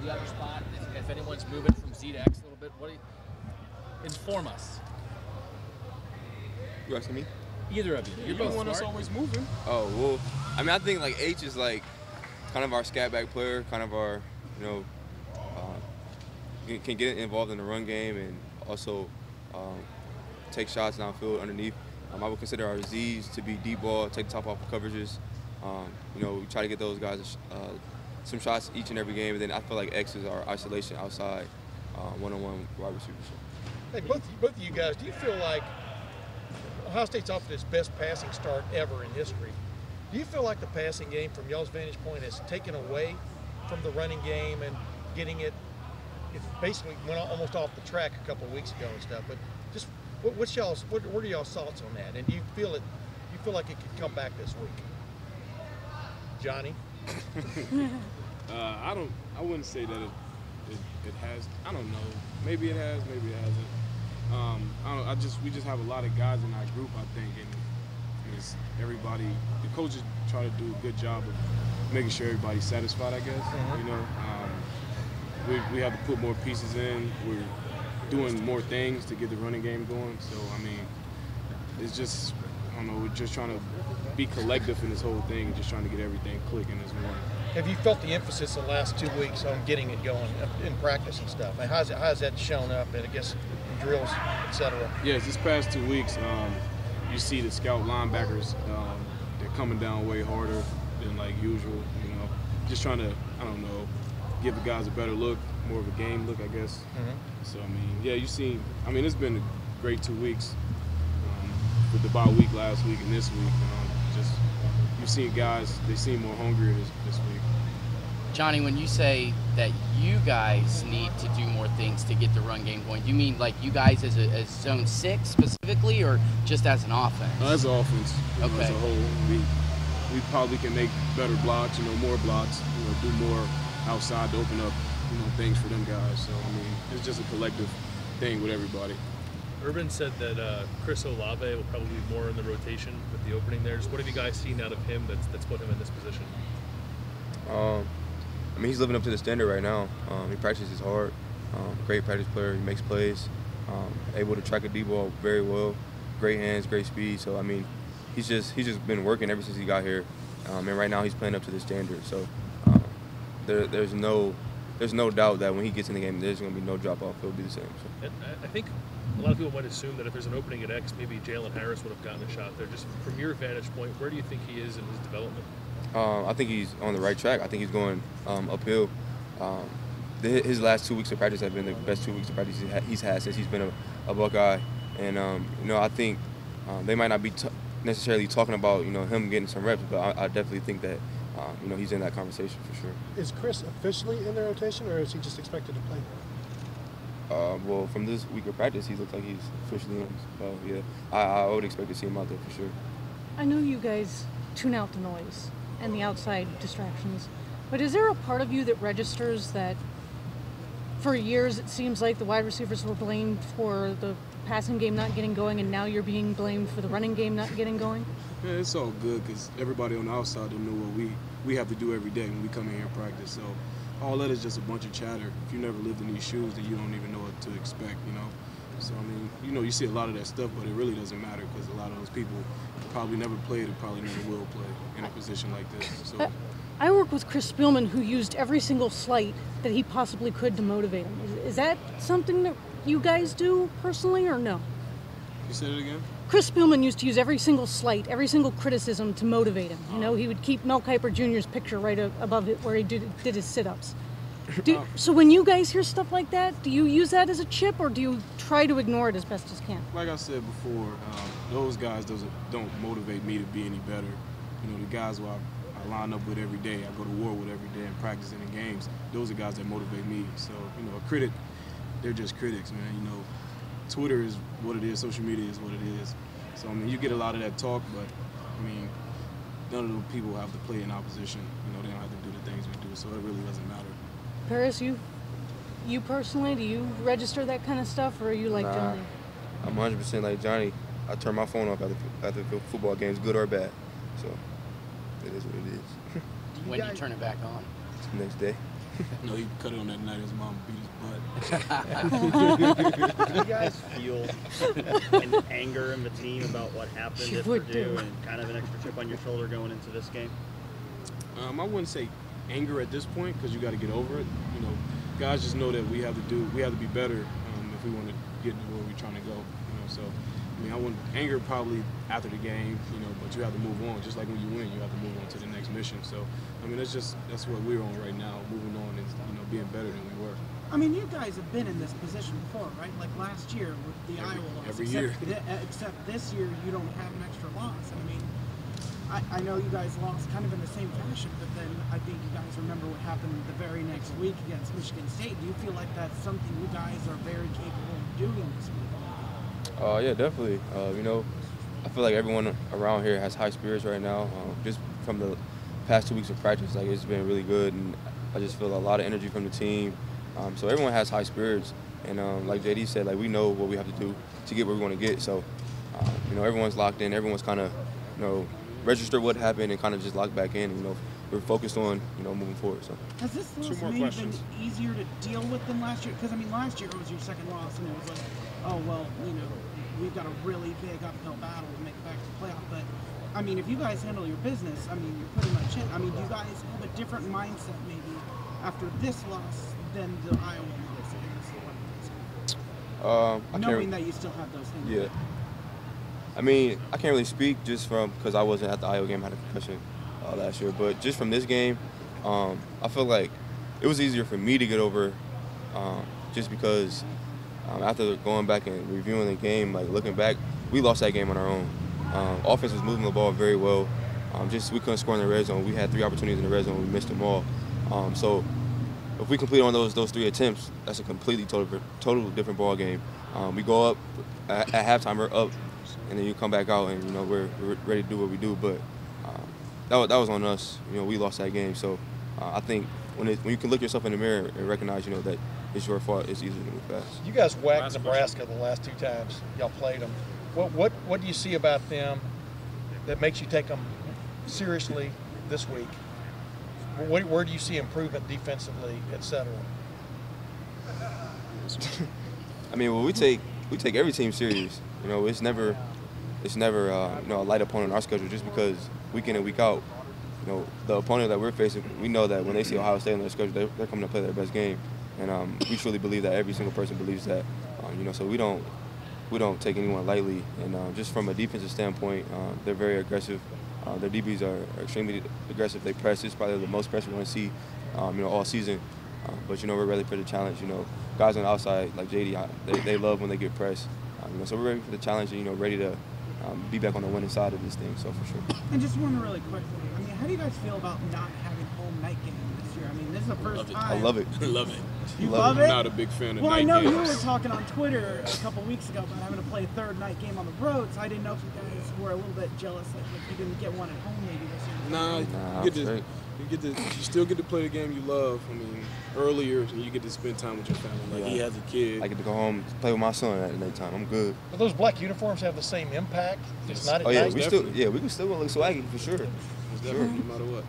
the other spot? If anyone's moving from Z to X a little bit, inform us. You asking me? Either of you. You're the one that's always moving. Oh, well, I mean, I think like H is like kind of our scat back player, kind of our, can get involved in the run game and also take shots downfield underneath. I would consider our Z's to be deep ball, take the top off of coverages. We try to get those guys some shots each and every game, and then I feel like X is our isolation outside, one-on-one wide receivers. Hey, both of you guys, do you feel like Ohio State's off to its best passing start ever in history? Do you feel like the passing game, from y'all's vantage point, has taken away from the running game and getting it basically went almost off the track a couple of weeks ago and stuff? But just what are y'all's thoughts on that? And do you feel like it could come back this week? Johnnie? I wouldn't say that it has. I don't know. Maybe it has. Maybe it hasn't. We just have a lot of guys in our group, I think, and it's everybody. The coaches try to do a good job of making sure everybody's satisfied, I guess. We have to put more pieces in. We're doing more things to get the running game going. So I mean, it's just, I don't know. We're just trying to be collective in this whole thing, and just trying to get everything clicking as one. Have you felt the emphasis the last 2 weeks on getting it going in practice and stuff? I mean, how's that shown up, and I guess in drills, etc.? Yes, this past 2 weeks, you see the scout linebackers, they're coming down way harder than like usual. Just trying to, I don't know, give the guys a better look, more of a game look, I guess. So I mean, yeah, it's been a great 2 weeks with the bye week last week and this week. You've seen guys, they seem more hungrier this week. Johnnie, when you say that you guys need to do more things to get the run game going, do you mean like you guys as Zone 6 specifically, or just as an offense? As an offense, okay. As a whole, we probably can make better blocks, more blocks, do more outside to open up, things for them guys. So I mean, it's just a collective thing with everybody. Urban said that Chris Olave will probably be more in the rotation with the opening there. Just what have you guys seen out of him that's put him in this position? He's living up to the standard right now. He practices hard. Great practice player. He makes plays. Able to track a deep ball very well. Great hands, great speed. So I mean, he's just been working ever since he got here, and right now he's playing up to the standard. So there's no doubt that when he gets in the game, there's going to be no drop off. It'll be the same. So. I think a lot of people might assume that if there's an opening at X, maybe Jalen Harris would have gotten a shot there. Just from your vantage point, where do you think he is in his development? I think he's on the right track. I think he's going uphill. His last 2 weeks of practice have been the best 2 weeks of practice he's had since he's been a Buckeye. And, I think they might not be necessarily talking about, him getting some reps, but I definitely think that, he's in that conversation for sure. Is Chris officially in the rotation, or is he just expected to play? Well, from this week of practice, he looks like he's officially in. So, yeah, I would expect to see him out there for sure. I know you guys tune out the noise and the outside distractions, but is there a part of you that registers that for years it seems like the wide receivers were blamed for the passing game not getting going, and now you're being blamed for the running game not getting going? Yeah, it's all good because everybody on the outside don't know what we have to do every day when we come in here and practice. So all that is just a bunch of chatter. If you never lived in these shoes, then you don't even know what to expect, So, I mean, you see a lot of that stuff, but it really doesn't matter because a lot of those people probably never played or probably never will play in a position like this. So I work with Chris Spielman, who used every single slight that he possibly could to motivate him. Is that something that you guys do personally, or no? You said it again? Chris Spielman used to use every single slight, every single criticism to motivate him. He would keep Mel Kiper Jr.'s picture right above it where he did his sit-ups. So when you guys hear stuff like that, do you use that as a chip, or do you try to ignore it as best as can? Like I said before, those guys don't motivate me to be any better. The guys who I line up with every day, I go to war with every day and practice in the games, those are guys that motivate me. So, a critic, they're just critics, man. Twitter is what it is, social media is what it is. So, I mean, you get a lot of that talk, but, none of the people have to play in opposition. They don't have to do the things we do, so it really doesn't matter. Parris, you personally, do you register that kind of stuff, or are you like Johnnie? I'm 100% like Johnnie. I turn my phone off after football games, good or bad. So it is what it is. When do you turn it back on? The next day. No, he cut it on that night his mom beat his butt. Do you guys feel an anger in the team about what happened You at would Purdue do. and kind of an extra chip on your shoulder going into this game? I wouldn't say anger at this point because you got to get over it. You know, guys just know that we have to be better if we want to get to where we're trying to go. You know, so I mean, I wouldn't anger probably after the game. You know, but you have to move on. Just like when you win, you have to move on to the next mission. So I mean, that's what we're on right now, moving on and being better than we were. I mean, you guys have been in this position before, right? Like last year with the Iowa loss. Every year. Except this year, you don't have an extra loss. I mean, I know you guys lost kind of in the same fashion, but then I think you guys remember what happened the very next week against Michigan State. Do you feel like that's something you guys are very capable of doing this week? Yeah, definitely. You know, I feel like everyone around here has high spirits right now. Just from the past 2 weeks of practice, like it's been really good, and I just feel a lot of energy from the team. So everyone has high spirits, and like JD said, like we know what we have to do to get where we want to get. So, you know, everyone's locked in. Everyone's kind of, you know, registered what happened and kind of just locked back in. You know, we're focused on, you know, moving forward. So. Has this loss more maybe questions. been easier to deal with than last year? Because I mean, last year it was your second loss, and it was like, oh well, you know, we've got a really big uphill battle to make it back to the playoff. But I mean, if you guys handle your business, I mean, you're pretty much it. I mean, do you guys have a different mindset maybe after this loss than the Iowa loss? Knowing that you still have those things. Yeah. I mean, I can't really speak just from because I wasn't at the Iowa game. I had a concussion last year, but just from this game, I feel like it was easier for me to get over, just because after going back and reviewing the game, like looking back, we lost that game on our own. Offense was moving the ball very well. Just we couldn't score in the red zone. We had 3 opportunities in the red zone. We missed them all. So if we complete on those 3 attempts, that's a completely total different ball game. We go up at halftime, we're up, and then you come back out, and you know we're ready to do what we do. But that was on us. You know, we lost that game. So I think when you can look yourself in the mirror and recognize, you know, that it's your fault, it's easier to move fast. You guys whacked Nebraska the last 2 times y'all played them. What do you see about them that makes you take them seriously this week? Where do you see improvement defensively, et cetera? I mean, well, we take every team serious. You know, it's never you know, a light opponent on our schedule just because week in and week out. You know, the opponent that we're facing, we know that when they see Ohio State on their schedule, they're coming to play their best game, and we truly believe that. Every single person believes that. You know, so we don't take anyone lightly, and just from a defensive standpoint, they're very aggressive. Their DBs are extremely aggressive. They press. It's probably the most press we're going to see, you know, all season. But you know, we're ready for the challenge. You know, guys on the outside like JD, they love when they get pressed. You know, so we're ready for the challenge, and you know, ready to be back on the winning side of this thing. So for sure. And just one really quickly, I mean, how do you guys feel about not having home night game this year? I mean, this is the first time. I love it. Love it. You love it? I'm not a big fan of well, night I know games. you were talking on Twitter a couple weeks ago about having to play a third night game on the road, so I didn't know if you guys were a little bit jealous that you didn't get one at home maybe this year. You still get to play the game you love. I mean, earlier you get to spend time with your family. Like he has a kid. I get to go home, play with my son at night time. I'm good. But those black uniforms have the same impact. It's not at Oh yeah, night. we can still look swaggy for sure. It's definitely no matter what.